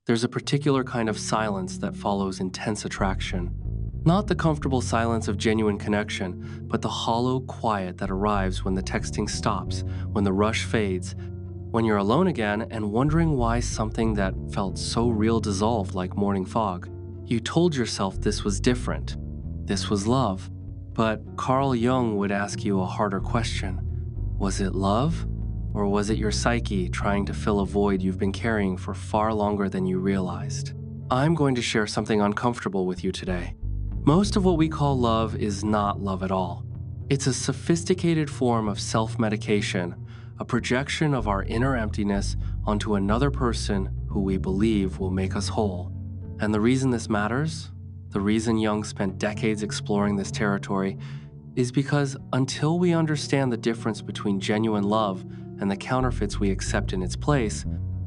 There's a particular kind of silence that follows intense attraction. Not the comfortable silence of genuine connection, but the hollow quiet that arrives when the texting stops, when the rush fades, when you're alone again and wondering why something that felt so real dissolved like morning fog. You told yourself this was different. This was love. But Carl Jung would ask you a harder question. Was it love? Or was it your psyche trying to fill a void you've been carrying for far longer than you realized? I'm going to share something uncomfortable with you today. Most of what we call love is not love at all. It's a sophisticated form of self-medication, a projection of our inner emptiness onto another person who we believe will make us whole. And the reason this matters, the reason Jung spent decades exploring this territory, is because until we understand the difference between genuine love and the counterfeits we accept in its place,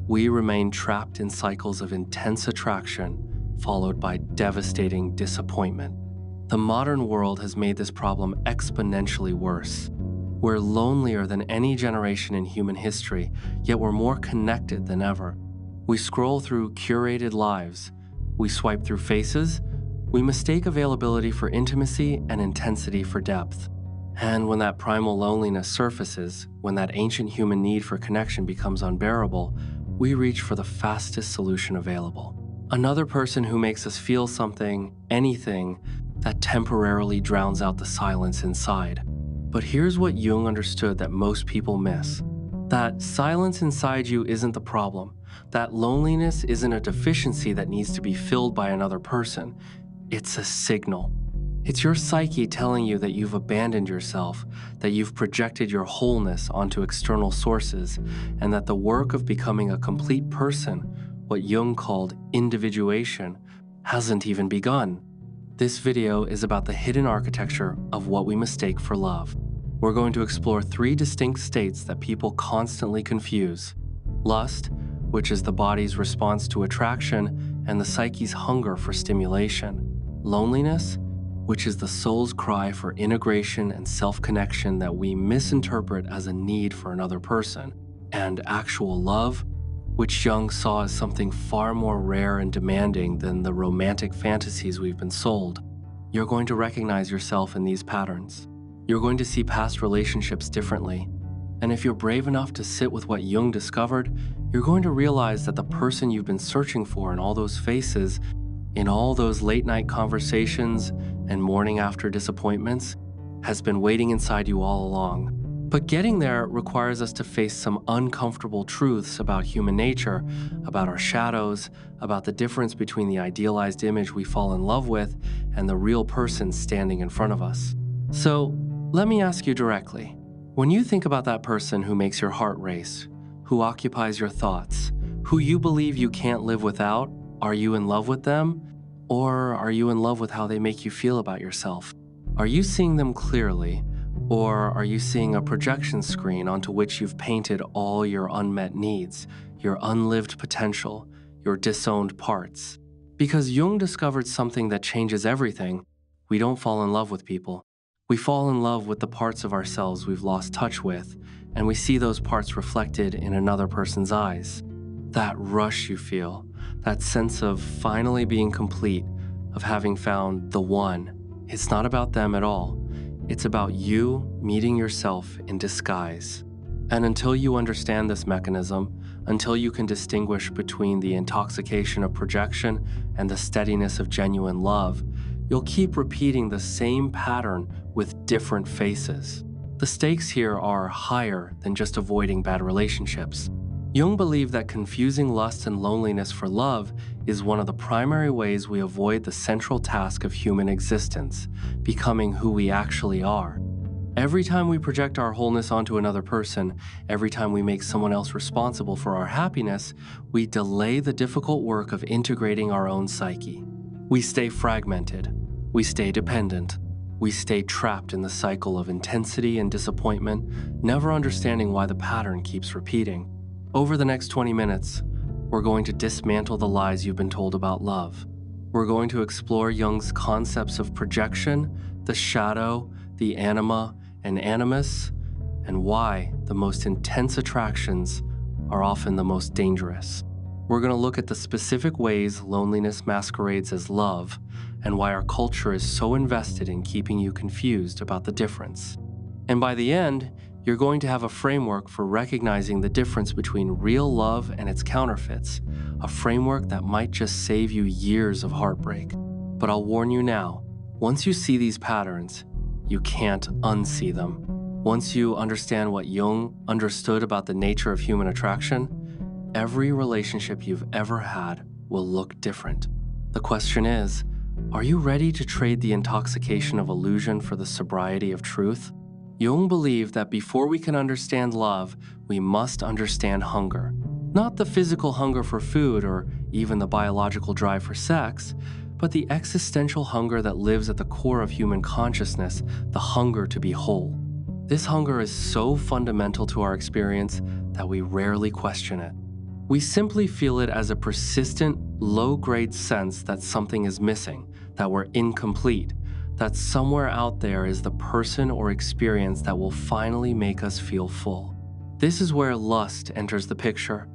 we remain trapped in cycles of intense attraction, followed by devastating disappointment. The modern world has made this problem exponentially worse. We're lonelier than any generation in human history, yet we're more connected than ever. We scroll through curated lives. We swipe through faces. We mistake availability for intimacy and intensity for depth. And when that primal loneliness surfaces, when that ancient human need for connection becomes unbearable, we reach for the fastest solution available. Another person who makes us feel something, anything, that temporarily drowns out the silence inside. But here's what Jung understood that most people miss. That silence inside you isn't the problem. That loneliness isn't a deficiency that needs to be filled by another person. It's a signal. It's your psyche telling you that you've abandoned yourself, that you've projected your wholeness onto external sources, and that the work of becoming a complete person, what Jung called individuation, hasn't even begun. This video is about the hidden architecture of what we mistake for love. We're going to explore 3 distinct states that people constantly confuse. Lust, which is the body's response to attraction and the psyche's hunger for stimulation. Loneliness, which is the soul's cry for integration and self-connection that we misinterpret as a need for another person. And actual love, which Jung saw as something far more rare and demanding than the romantic fantasies we've been sold. You're going to recognize yourself in these patterns. You're going to see past relationships differently. And if you're brave enough to sit with what Jung discovered, you're going to realize that the person you've been searching for in all those faces, in all those late-night conversations and morning-after disappointments, has been waiting inside you all along. But getting there requires us to face some uncomfortable truths about human nature, about our shadows, about the difference between the idealized image we fall in love with and the real person standing in front of us. So, let me ask you directly. When you think about that person who makes your heart race, who occupies your thoughts, who you believe you can't live without, are you in love with them? Or are you in love with how they make you feel about yourself? Are you seeing them clearly? Or are you seeing a projection screen onto which you've painted all your unmet needs, your unlived potential, your disowned parts? Because Jung discovered something that changes everything, we don't fall in love with people. We fall in love with the parts of ourselves we've lost touch with, and we see those parts reflected in another person's eyes. That rush you feel, that sense of finally being complete, of having found the one, it's not about them at all. It's about you meeting yourself in disguise. And until you understand this mechanism, until you can distinguish between the intoxication of projection and the steadiness of genuine love, you'll keep repeating the same pattern with different faces. The stakes here are higher than just avoiding bad relationships. Jung believed that confusing lust and loneliness for love is one of the primary ways we avoid the central task of human existence, becoming who we actually are. Every time we project our wholeness onto another person, every time we make someone else responsible for our happiness, we delay the difficult work of integrating our own psyche. We stay fragmented. We stay dependent. We stay trapped in the cycle of intensity and disappointment, never understanding why the pattern keeps repeating. Over the next 20 minutes, we're going to dismantle the lies you've been told about love. We're going to explore Jung's concepts of projection, the shadow, the anima, and animus, and why the most intense attractions are often the most dangerous. We're going to look at the specific ways loneliness masquerades as love and why our culture is so invested in keeping you confused about the difference. And by the end, you're going to have a framework for recognizing the difference between real love and its counterfeits, a framework that might just save you years of heartbreak. But I'll warn you now, once you see these patterns, you can't unsee them. Once you understand what Jung understood about the nature of human attraction, every relationship you've ever had will look different. The question is, are you ready to trade the intoxication of illusion for the sobriety of truth? Jung believed that before we can understand love, we must understand hunger. Not the physical hunger for food or even the biological drive for sex, but the existential hunger that lives at the core of human consciousness, the hunger to be whole. This hunger is so fundamental to our experience that we rarely question it. We simply feel it as a persistent, low-grade sense that something is missing, that we're incomplete, that somewhere out there is the person or experience that will finally make us feel full. This is where lust enters the picture,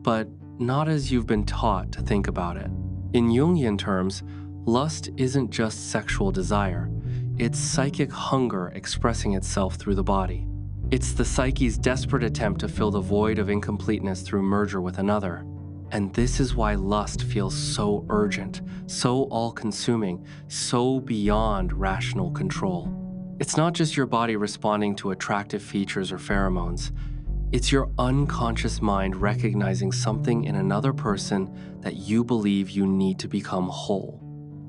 but not as you've been taught to think about it. In Jungian terms, lust isn't just sexual desire. It's psychic hunger expressing itself through the body. It's the psyche's desperate attempt to fill the void of incompleteness through merger with another. And this is why lust feels so urgent, so all-consuming, so beyond rational control. It's not just your body responding to attractive features or pheromones. It's your unconscious mind recognizing something in another person that you believe you need to become whole.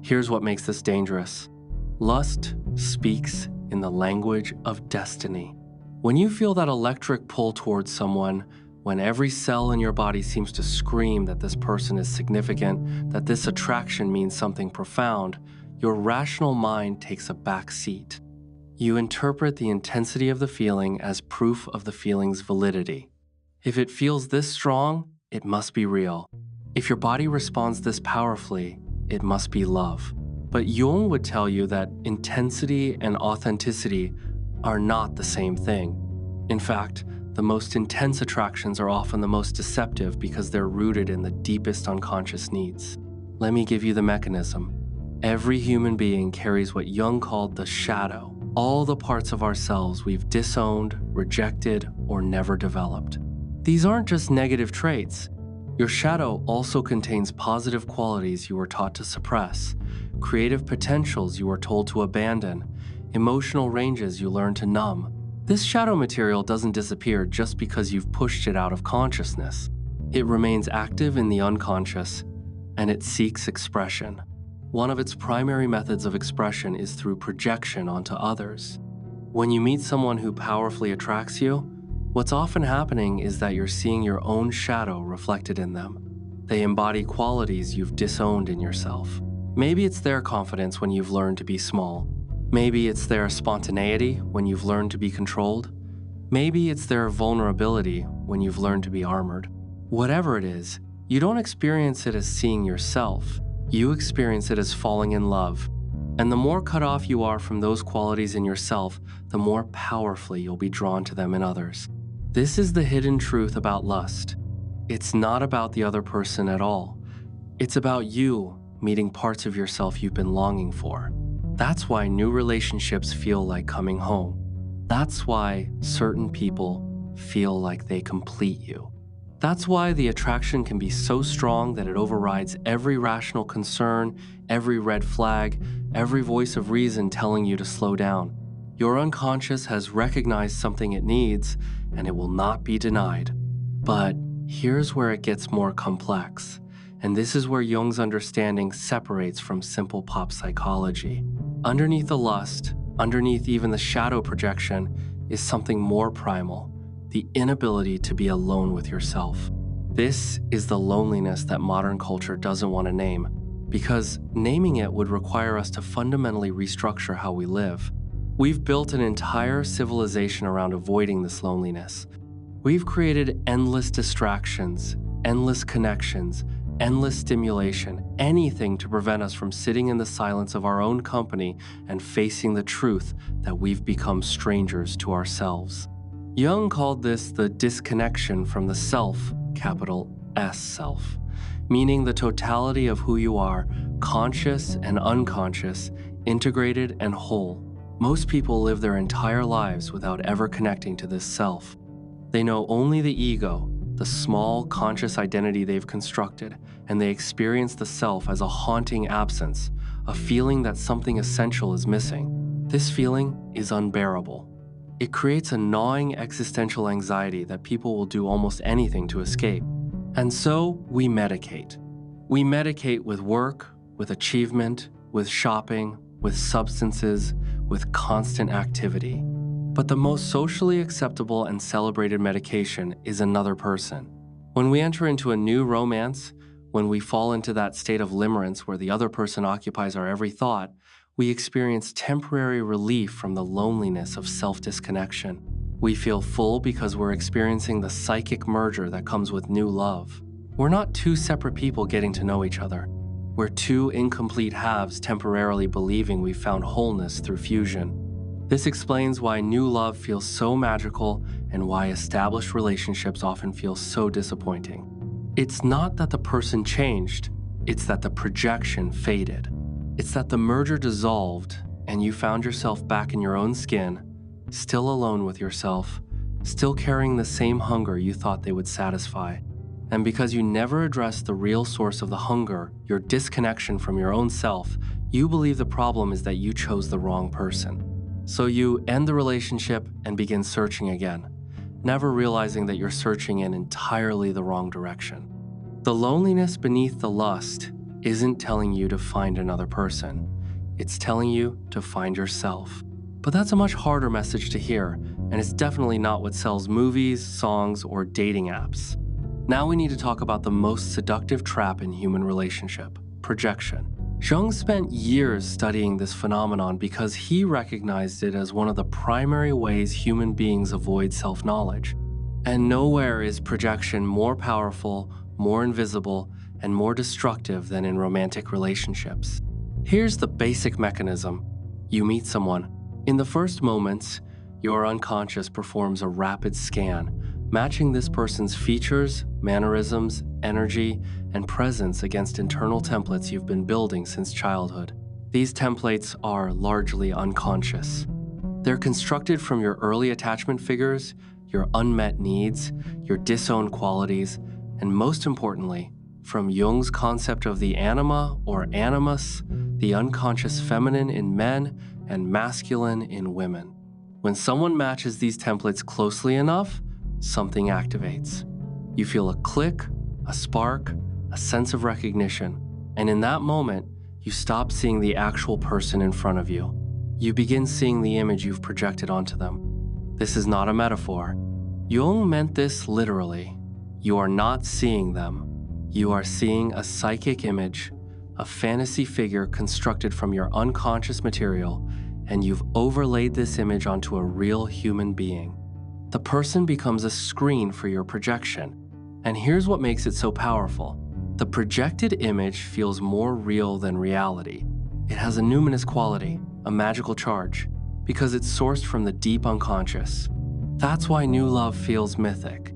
Here's what makes this dangerous. Lust speaks in the language of destiny. When you feel that electric pull towards someone, when every cell in your body seems to scream that this person is significant, that this attraction means something profound, your rational mind takes a back seat. You interpret the intensity of the feeling as proof of the feeling's validity. If it feels this strong, it must be real. If your body responds this powerfully, it must be love. But Jung would tell you that intensity and authenticity are not the same thing. In fact, the most intense attractions are often the most deceptive because they're rooted in the deepest unconscious needs. Let me give you the mechanism. Every human being carries what Jung called the shadow, all the parts of ourselves we've disowned, rejected, or never developed. These aren't just negative traits. Your shadow also contains positive qualities you were taught to suppress, creative potentials you were told to abandon, emotional ranges you learned to numb. This shadow material doesn't disappear just because you've pushed it out of consciousness. It remains active in the unconscious, and it seeks expression. One of its primary methods of expression is through projection onto others. When you meet someone who powerfully attracts you, what's often happening is that you're seeing your own shadow reflected in them. They embody qualities you've disowned in yourself. Maybe it's their confidence when you've learned to be small. Maybe it's their spontaneity when you've learned to be controlled. Maybe it's their vulnerability when you've learned to be armored. Whatever it is, you don't experience it as seeing yourself. You experience it as falling in love. And the more cut off you are from those qualities in yourself, the more powerfully you'll be drawn to them in others. This is the hidden truth about lust. It's not about the other person at all. It's about you meeting parts of yourself you've been longing for. That's why new relationships feel like coming home. That's why certain people feel like they complete you. That's why the attraction can be so strong that it overrides every rational concern, every red flag, every voice of reason telling you to slow down. Your unconscious has recognized something it needs, and it will not be denied. But here's where it gets more complex. And this is where Jung's understanding separates from simple pop psychology. Underneath the lust, underneath even the shadow projection, is something more primal, the inability to be alone with yourself. This is the loneliness that modern culture doesn't want to name, because naming it would require us to fundamentally restructure how we live. We've built an entire civilization around avoiding this loneliness. We've created endless distractions, endless connections, endless stimulation, anything to prevent us from sitting in the silence of our own company and facing the truth that we've become strangers to ourselves. Jung called this the disconnection from the self, capital S self. meaning the totality of who you are, conscious and unconscious, integrated and whole. Most people live their entire lives without ever connecting to this self. They know only the ego, the small, conscious identity they've constructed, and they experience the self as a haunting absence, a feeling that something essential is missing. This feeling is unbearable. It creates a gnawing existential anxiety that people will do almost anything to escape. And so we medicate. We medicate with work, with achievement, with shopping, with substances, with constant activity. But the most socially acceptable and celebrated medication is another person. When we enter into a new romance, when we fall into that state of limerence where the other person occupies our every thought, we experience temporary relief from the loneliness of self-disconnection. We feel full because we're experiencing the psychic merger that comes with new love. We're not two separate people getting to know each other. We're two incomplete halves temporarily believing we found wholeness through fusion. This explains why new love feels so magical and why established relationships often feel so disappointing. It's not that the person changed, it's that the projection faded. It's that the merger dissolved and you found yourself back in your own skin, still alone with yourself, still carrying the same hunger you thought they would satisfy. And because you never addressed the real source of the hunger, your disconnection from your own self, you believe the problem is that you chose the wrong person. So you end the relationship and begin searching again, never realizing that you're searching in entirely the wrong direction. The loneliness beneath the lust isn't telling you to find another person. It's telling you to find yourself. But that's a much harder message to hear, and it's definitely not what sells movies, songs, or dating apps. Now we need to talk about the most seductive trap in human relationship: projection. Jung spent years studying this phenomenon because he recognized it as one of the primary ways human beings avoid self-knowledge. And nowhere is projection more powerful, more invisible, and more destructive than in romantic relationships. Here's the basic mechanism. You meet someone. In the first moments, your unconscious performs a rapid scan, matching this person's features, mannerisms, energy, and presence against internal templates you've been building since childhood. These templates are largely unconscious. They're constructed from your early attachment figures, your unmet needs, your disowned qualities, and most importantly, from Jung's concept of the Anima or Animus, the unconscious feminine in men and masculine in women. When someone matches these templates closely enough, something activates. You feel a click, a spark, a sense of recognition, and in that moment, you stop seeing the actual person in front of you. You begin seeing the image you've projected onto them. This is not a metaphor. Jung meant this literally. You are not seeing them. You are seeing a psychic image, a fantasy figure constructed from your unconscious material, and you've overlaid this image onto a real human being. The person becomes a screen for your projection. And here's what makes it so powerful. The projected image feels more real than reality. It has a numinous quality, a magical charge, because it's sourced from the deep unconscious. That's why new love feels mythic.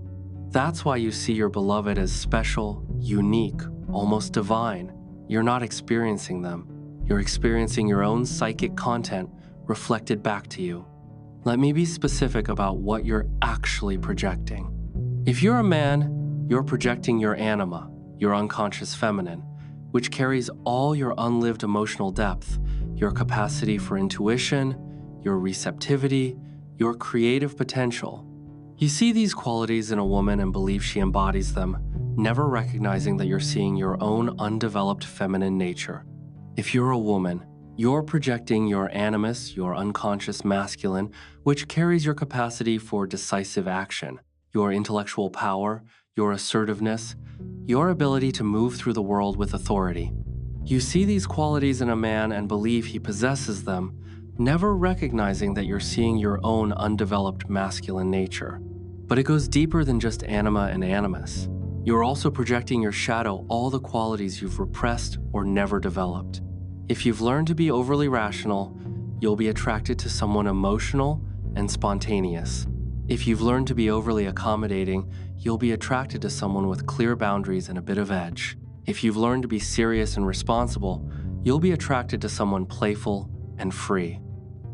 That's why you see your beloved as special, unique, almost divine. You're not experiencing them. You're experiencing your own psychic content reflected back to you. Let me be specific about what you're actually projecting. If you're a man, you're projecting your anima, your unconscious feminine, which carries all your unlived emotional depth, your capacity for intuition, your receptivity, your creative potential. You see these qualities in a woman and believe she embodies them, never recognizing that you're seeing your own undeveloped feminine nature. If you're a woman, you're projecting your animus, your unconscious masculine, which carries your capacity for decisive action, your intellectual power, your assertiveness, your ability to move through the world with authority. You see these qualities in a man and believe he possesses them, never recognizing that you're seeing your own undeveloped masculine nature. But it goes deeper than just anima and animus. You're also projecting your shadow all the qualities you've repressed or never developed. If you've learned to be overly rational, you'll be attracted to someone emotional and spontaneous. If you've learned to be overly accommodating, you'll be attracted to someone with clear boundaries and a bit of edge. If you've learned to be serious and responsible, you'll be attracted to someone playful and free.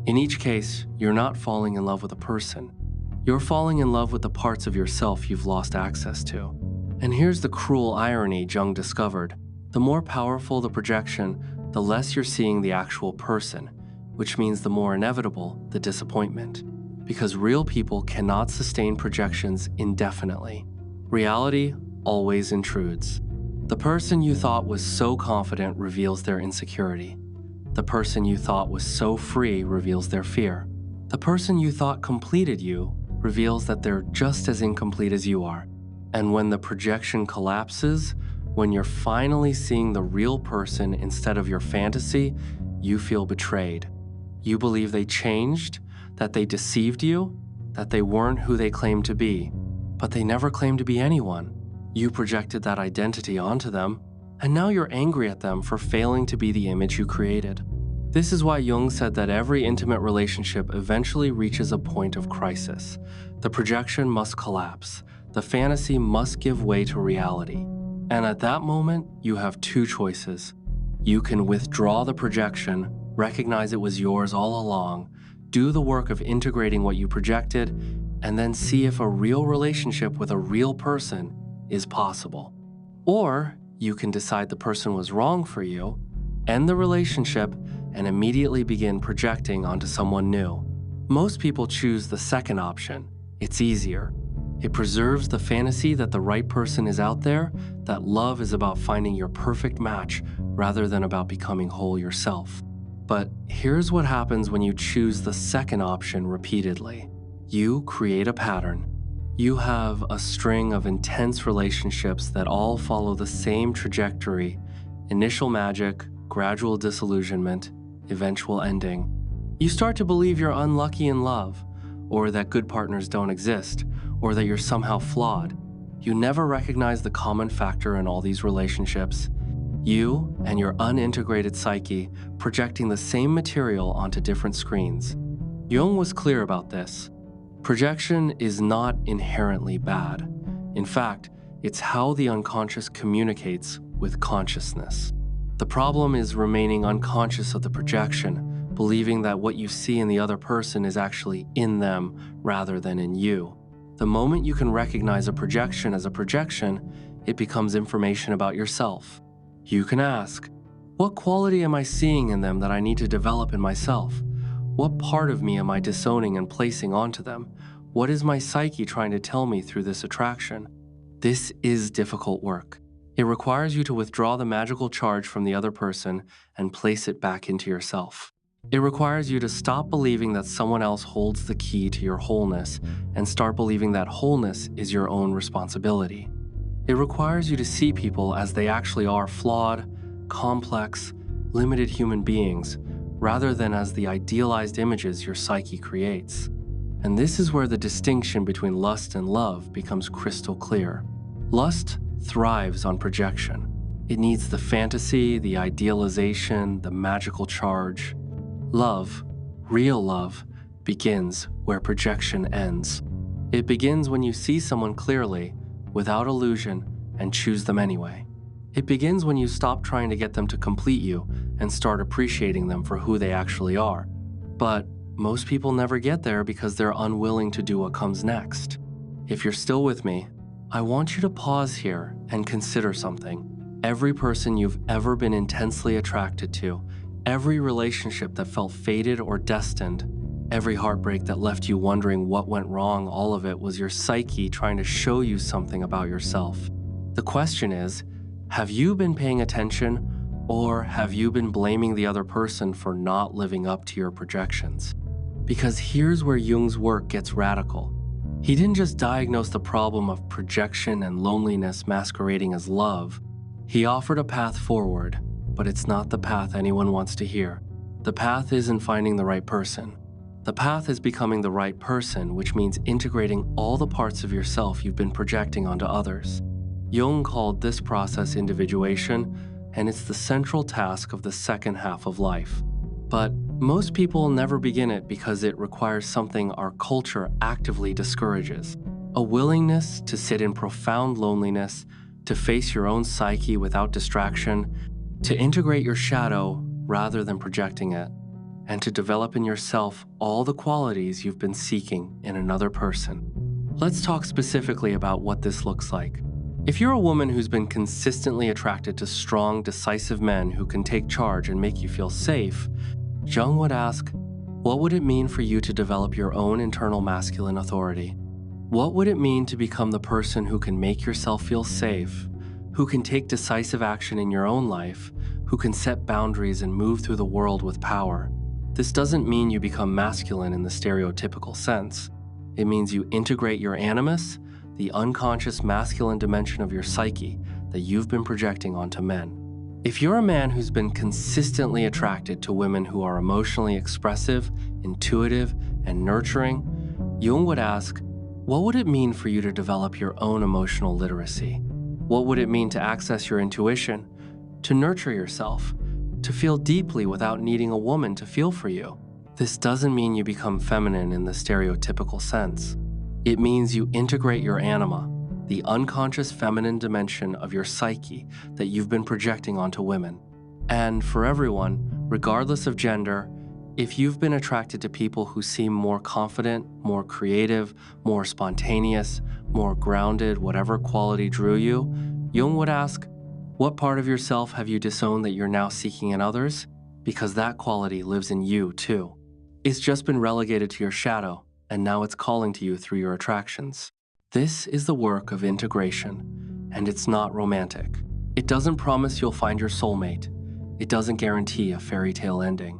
In each case, you're not falling in love with a person. You're falling in love with the parts of yourself you've lost access to. And here's the cruel irony Jung discovered. The more powerful the projection, the less you're seeing the actual person, which means the more inevitable the disappointment. Because real people cannot sustain projections indefinitely. Reality always intrudes. The person you thought was so confident reveals their insecurity. The person you thought was so free reveals their fear. The person you thought completed you reveals that they're just as incomplete as you are. And when the projection collapses, when you're finally seeing the real person instead of your fantasy, you feel betrayed. You believe they changed, that they deceived you, that they weren't who they claimed to be. But they never claimed to be anyone. You projected that identity onto them, and now you're angry at them for failing to be the image you created. This is why Jung said that every intimate relationship eventually reaches a point of crisis. The projection must collapse. The fantasy must give way to reality. And at that moment, you have two choices. You can withdraw the projection, recognize it was yours all along, do the work of integrating what you projected, and then see if a real relationship with a real person is possible. Or you can decide the person was wrong for you, end the relationship, and immediately begin projecting onto someone new. Most people choose the second option. It's easier. It preserves the fantasy that the right person is out there, that love is about finding your perfect match rather than about becoming whole yourself. But here's what happens when you choose the second option repeatedly. You create a pattern. You have a string of intense relationships that all follow the same trajectory: initial magic, gradual disillusionment, eventual ending. You start to believe you're unlucky in love, or that good partners don't exist, or that you're somehow flawed. You never recognize the common factor in all these relationships. You and your unintegrated psyche projecting the same material onto different screens. Jung was clear about this. Projection is not inherently bad. In fact, it's how the unconscious communicates with consciousness. The problem is remaining unconscious of the projection, believing that what you see in the other person is actually in them rather than in you. The moment you can recognize a projection as a projection, it becomes information about yourself. You can ask, what quality am I seeing in them that I need to develop in myself? What part of me am I disowning and placing onto them? What is my psyche trying to tell me through this attraction? This is difficult work. It requires you to withdraw the magical charge from the other person and place it back into yourself. It requires you to stop believing that someone else holds the key to your wholeness and start believing that wholeness is your own responsibility. It requires you to see people as they actually are: flawed, complex, limited human beings, rather than as the idealized images your psyche creates. And this is where the distinction between lust and love becomes crystal clear. Lust thrives on projection. It needs the fantasy, the idealization, the magical charge. Love, real love, begins where projection ends. It begins when you see someone clearly, without illusion, and choose them anyway. It begins when you stop trying to get them to complete you and start appreciating them for who they actually are. But most people never get there because they're unwilling to do what comes next. If you're still with me, I want you to pause here and consider something. Every person you've ever been intensely attracted to, every relationship that felt fated or destined, every heartbreak that left you wondering what went wrong, all of it was your psyche trying to show you something about yourself. The question is, have you been paying attention, or have you been blaming the other person for not living up to your projections? Because here's where Jung's work gets radical. He didn't just diagnose the problem of projection and loneliness masquerading as love. He offered a path forward, but it's not the path anyone wants to hear. The path isn't finding the right person. The path is becoming the right person, which means integrating all the parts of yourself you've been projecting onto others. Jung called this process individuation, and it's the central task of the second half of life. But most people never begin it because it requires something our culture actively discourages: a willingness to sit in profound loneliness, to face your own psyche without distraction, to integrate your shadow rather than projecting it, and to develop in yourself all the qualities you've been seeking in another person. Let's talk specifically about what this looks like. If you're a woman who's been consistently attracted to strong, decisive men who can take charge and make you feel safe, Jung would ask, what would it mean for you to develop your own internal masculine authority? What would it mean to become the person who can make yourself feel safe, who can take decisive action in your own life, who can set boundaries and move through the world with power? This doesn't mean you become masculine in the stereotypical sense. It means you integrate your animus, the unconscious masculine dimension of your psyche that you've been projecting onto men. If you're a man who's been consistently attracted to women who are emotionally expressive, intuitive, and nurturing, Jung would ask, what would it mean for you to develop your own emotional literacy? What would it mean to access your intuition, to nurture yourself, to feel deeply without needing a woman to feel for you? This doesn't mean you become feminine in the stereotypical sense. It means you integrate your anima, the unconscious feminine dimension of your psyche that you've been projecting onto women. And for everyone, regardless of gender, if you've been attracted to people who seem more confident, more creative, more spontaneous, more grounded, whatever quality drew you, Jung would ask, what part of yourself have you disowned that you're now seeking in others? Because that quality lives in you too. It's just been relegated to your shadow, and now it's calling to you through your attractions. This is the work of integration, and it's not romantic. It doesn't promise you'll find your soulmate. It doesn't guarantee a fairy tale ending.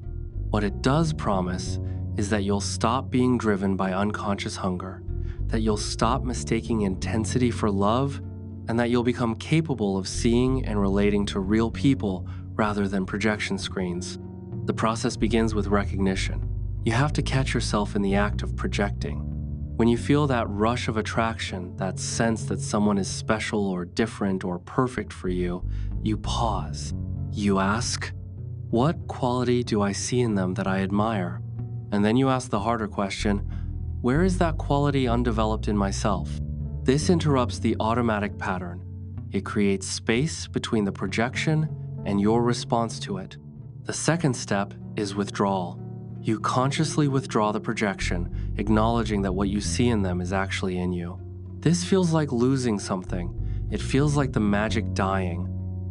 What it does promise is that you'll stop being driven by unconscious hunger, that you'll stop mistaking intensity for love, and that you'll become capable of seeing and relating to real people rather than projection screens. The process begins with recognition. You have to catch yourself in the act of projecting. When you feel that rush of attraction, that sense that someone is special or different or perfect for you, you pause. You ask, what quality do I see in them that I admire? And then you ask the harder question, where is that quality undeveloped in myself? This interrupts the automatic pattern. It creates space between the projection and your response to it. The second step is withdrawal. You consciously withdraw the projection, acknowledging that what you see in them is actually in you. This feels like losing something. It feels like the magic dying.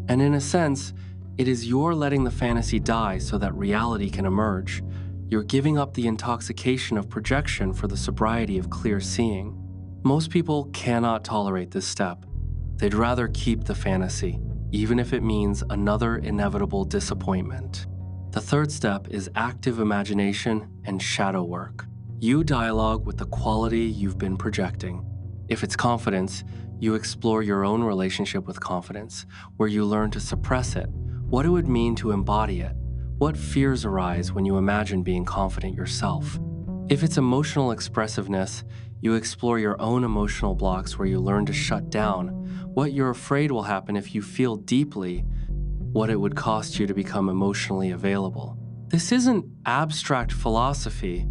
And in a sense, it is your letting the fantasy die so that reality can emerge. You're giving up the intoxication of projection for the sobriety of clear seeing. Most people cannot tolerate this step. They'd rather keep the fantasy, even if it means another inevitable disappointment. The third step is active imagination and shadow work. You dialogue with the quality you've been projecting. If it's confidence, you explore your own relationship with confidence, where you learn to suppress it, what it would mean to embody it, what fears arise when you imagine being confident yourself. If it's emotional expressiveness, you explore your own emotional blocks where you learn to shut down, what you're afraid will happen if you feel deeply, what it would cost you to become emotionally available. This isn't abstract philosophy,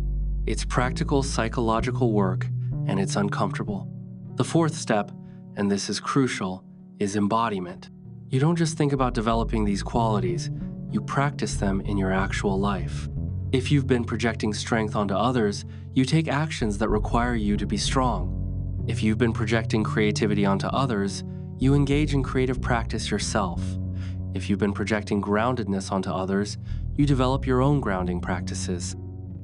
it's practical psychological work, and it's uncomfortable. The fourth step, and this is crucial, is embodiment. You don't just think about developing these qualities, you practice them in your actual life. If you've been projecting strength onto others, you take actions that require you to be strong. If you've been projecting creativity onto others, you engage in creative practice yourself. If you've been projecting groundedness onto others, you develop your own grounding practices.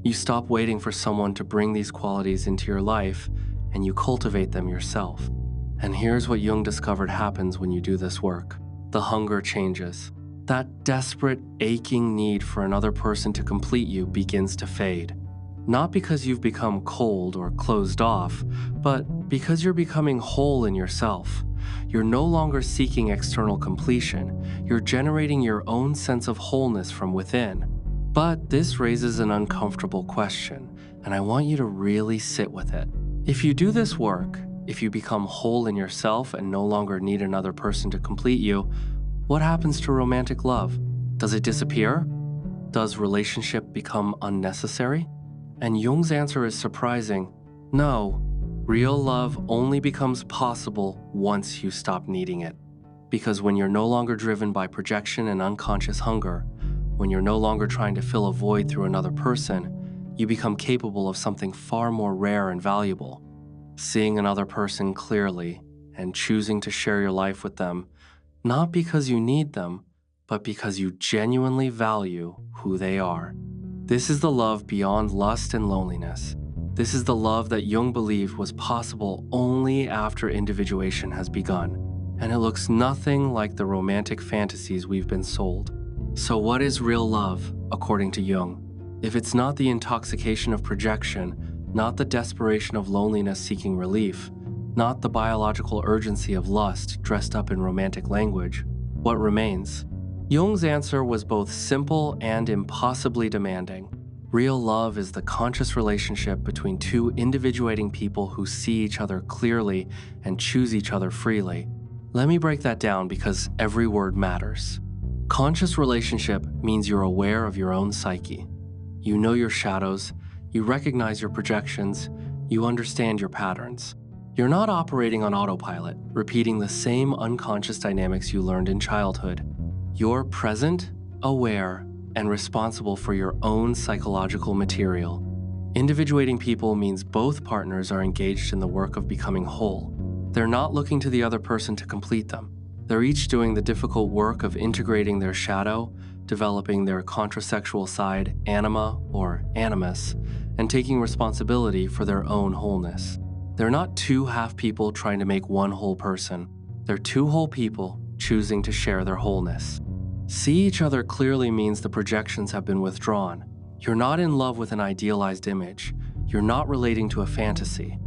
You stop waiting for someone to bring these qualities into your life, and you cultivate them yourself. And here's what Jung discovered happens when you do this work. The hunger changes. That desperate, aching need for another person to complete you begins to fade. Not because you've become cold or closed off, but because you're becoming whole in yourself. You're no longer seeking external completion. You're generating your own sense of wholeness from within. But this raises an uncomfortable question, and I want you to really sit with it. If you do this work, if you become whole in yourself and no longer need another person to complete you, what happens to romantic love? Does it disappear? Does relationship become unnecessary? And Jung's answer is surprising. No, real love only becomes possible once you stop needing it. Because when you're no longer driven by projection and unconscious hunger, when you're no longer trying to fill a void through another person, you become capable of something far more rare and valuable. Seeing another person clearly and choosing to share your life with them, not because you need them, but because you genuinely value who they are. This is the love beyond lust and loneliness. This is the love that Jung believed was possible only after individuation has begun, and it looks nothing like the romantic fantasies we've been sold. So what is real love, according to Jung? If it's not the intoxication of projection, not the desperation of loneliness seeking relief, not the biological urgency of lust dressed up in romantic language, what remains? Jung's answer was both simple and impossibly demanding. Real love is the conscious relationship between two individuating people who see each other clearly and choose each other freely. Let me break that down because every word matters. Conscious relationship means you're aware of your own psyche. You know your shadows, you recognize your projections, you understand your patterns. You're not operating on autopilot, repeating the same unconscious dynamics you learned in childhood. You're present, aware, and responsible for your own psychological material. Individuating people means both partners are engaged in the work of becoming whole. They're not looking to the other person to complete them. They're each doing the difficult work of integrating their shadow, developing their contrasexual side, Anima or Animus, and taking responsibility for their own wholeness. They're not two half people trying to make one whole person. They're two whole people choosing to share their wholeness. See each other clearly means the projections have been withdrawn. You're not in love with an idealized image. You're not relating to a fantasy.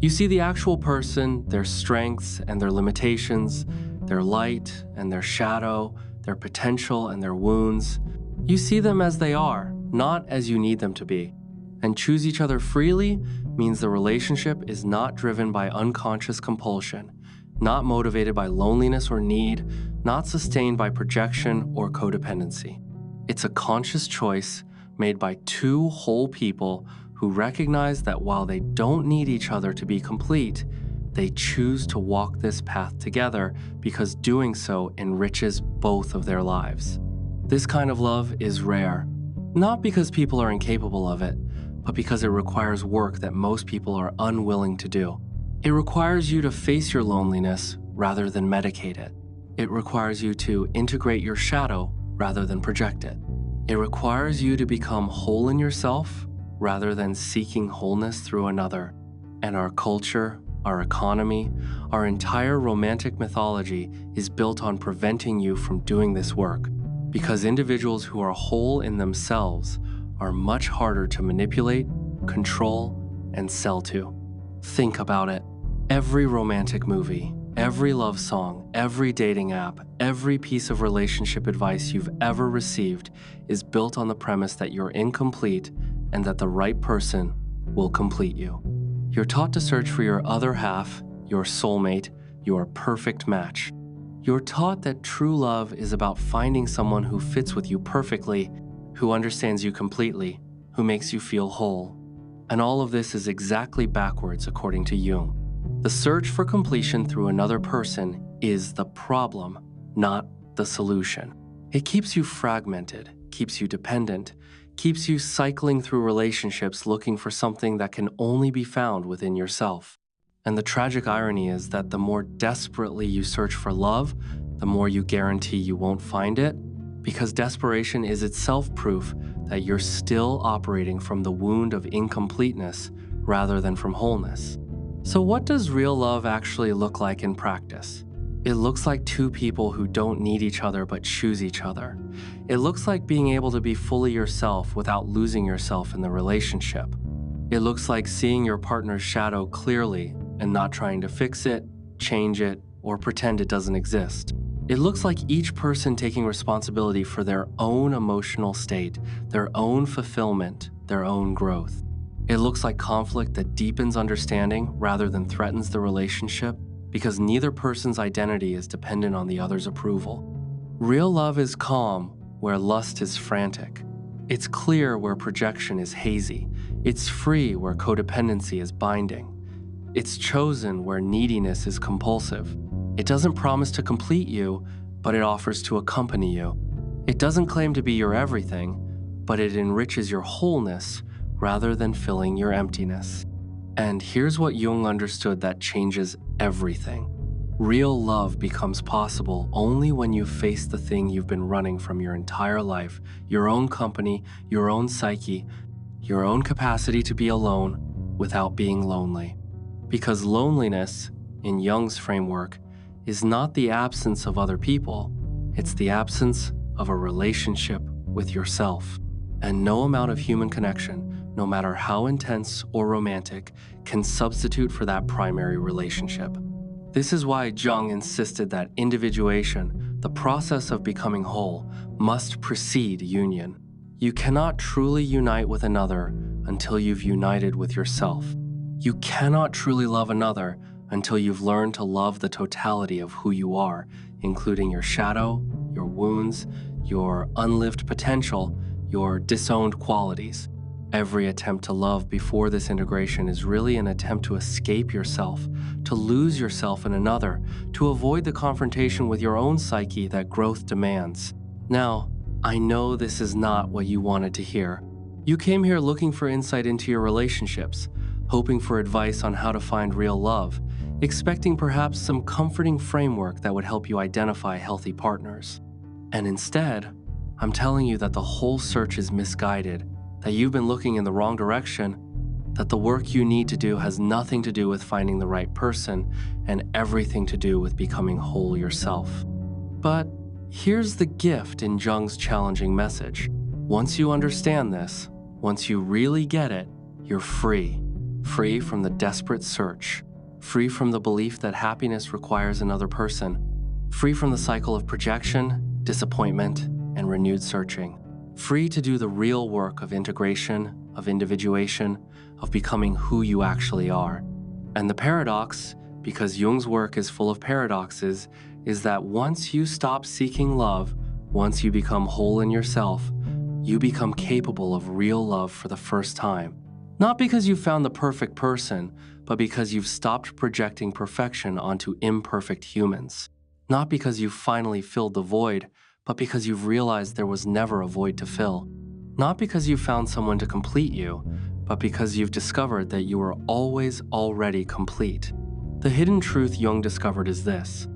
You see the actual person, their strengths and their limitations, their light and their shadow, their potential and their wounds. You see them as they are, not as you need them to be. And choose each other freely means the relationship is not driven by unconscious compulsion, not motivated by loneliness or need, not sustained by projection or codependency. It's a conscious choice made by two whole people who recognize that while they don't need each other to be complete, they choose to walk this path together because doing so enriches both of their lives. This kind of love is rare, not because people are incapable of it, but because it requires work that most people are unwilling to do. It requires you to face your loneliness rather than medicate it. It requires you to integrate your shadow rather than project it. It requires you to become whole in yourself rather than seeking wholeness through another. And our culture, our economy, our entire romantic mythology is built on preventing you from doing this work, because individuals who are whole in themselves are much harder to manipulate, control, and sell to. Think about it. Every romantic movie, every love song, every dating app, every piece of relationship advice you've ever received is built on the premise that you're incomplete and that the right person will complete you. You're taught to search for your other half, your soulmate, your perfect match. You're taught that true love is about finding someone who fits with you perfectly, who understands you completely, who makes you feel whole. And all of this is exactly backwards according to Jung. The search for completion through another person is the problem, not the solution. It keeps you fragmented, keeps you dependent, keeps you cycling through relationships looking for something that can only be found within yourself. And the tragic irony is that the more desperately you search for love, the more you guarantee you won't find it, because desperation is itself proof that you're still operating from the wound of incompleteness rather than from wholeness. So what does real love actually look like in practice? It looks like two people who don't need each other but choose each other. It looks like being able to be fully yourself without losing yourself in the relationship. It looks like seeing your partner's shadow clearly and not trying to fix it, change it, or pretend it doesn't exist. It looks like each person taking responsibility for their own emotional state, their own fulfillment, their own growth. It looks like conflict that deepens understanding rather than threatens the relationship, because neither person's identity is dependent on the other's approval. Real love is calm where lust is frantic. It's clear where projection is hazy. It's free where codependency is binding. It's chosen where neediness is compulsive. It doesn't promise to complete you, but it offers to accompany you. It doesn't claim to be your everything, but it enriches your wholeness rather than filling your emptiness. And here's what Jung understood that changes everything. Real love becomes possible only when you face the thing you've been running from your entire life, your own company, your own psyche, your own capacity to be alone without being lonely. Because loneliness, in Jung's framework, is not the absence of other people, it's the absence of a relationship with yourself. And no amount of human connection, no matter how intense or romantic, can substitute for that primary relationship. This is why Jung insisted that individuation, the process of becoming whole, must precede union. You cannot truly unite with another until you've united with yourself. You cannot truly love another until you've learned to love the totality of who you are, including your shadow, your wounds, your unlived potential, your disowned qualities. Every attempt to love before this integration is really an attempt to escape yourself, to lose yourself in another, to avoid the confrontation with your own psyche that growth demands. Now, I know this is not what you wanted to hear. You came here looking for insight into your relationships, hoping for advice on how to find real love, expecting perhaps some comforting framework that would help you identify healthy partners. And instead, I'm telling you that the whole search is misguided, that you've been looking in the wrong direction, that the work you need to do has nothing to do with finding the right person and everything to do with becoming whole yourself. But here's the gift in Jung's challenging message. Once you understand this, once you really get it, you're free. Free from the desperate search. Free from the belief that happiness requires another person. Free from the cycle of projection, disappointment, and renewed searching. Free to do the real work of integration, of individuation, of becoming who you actually are. And the paradox, because Jung's work is full of paradoxes, is that once you stop seeking love, once you become whole in yourself, you become capable of real love for the first time. Not because you've found the perfect person, but because you've stopped projecting perfection onto imperfect humans. Not because you've finally filled the void, but because you've realized there was never a void to fill. Not because you found someone to complete you, but because you've discovered that you were always already complete. The hidden truth Jung discovered is this.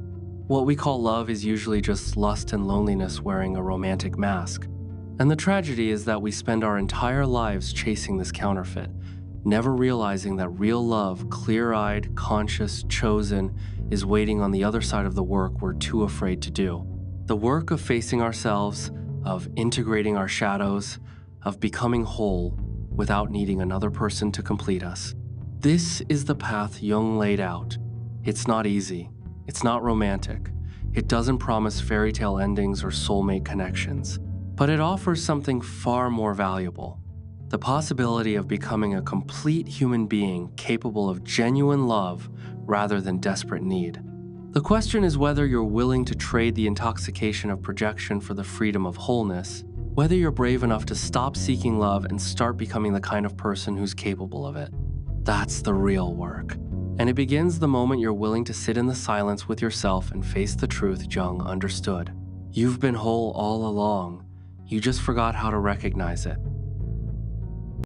What we call love is usually just lust and loneliness wearing a romantic mask. And the tragedy is that we spend our entire lives chasing this counterfeit, never realizing that real love, clear-eyed, conscious, chosen, is waiting on the other side of the work we're too afraid to do. The work of facing ourselves, of integrating our shadows, of becoming whole without needing another person to complete us. This is the path Jung laid out. It's not easy. It's not romantic. It doesn't promise fairy tale endings or soulmate connections. But it offers something far more valuable. The possibility of becoming a complete human being capable of genuine love rather than desperate need. The question is whether you're willing to trade the intoxication of projection for the freedom of wholeness, whether you're brave enough to stop seeking love and start becoming the kind of person who's capable of it. That's the real work. And it begins the moment you're willing to sit in the silence with yourself and face the truth Jung understood. You've been whole all along. You just forgot how to recognize it.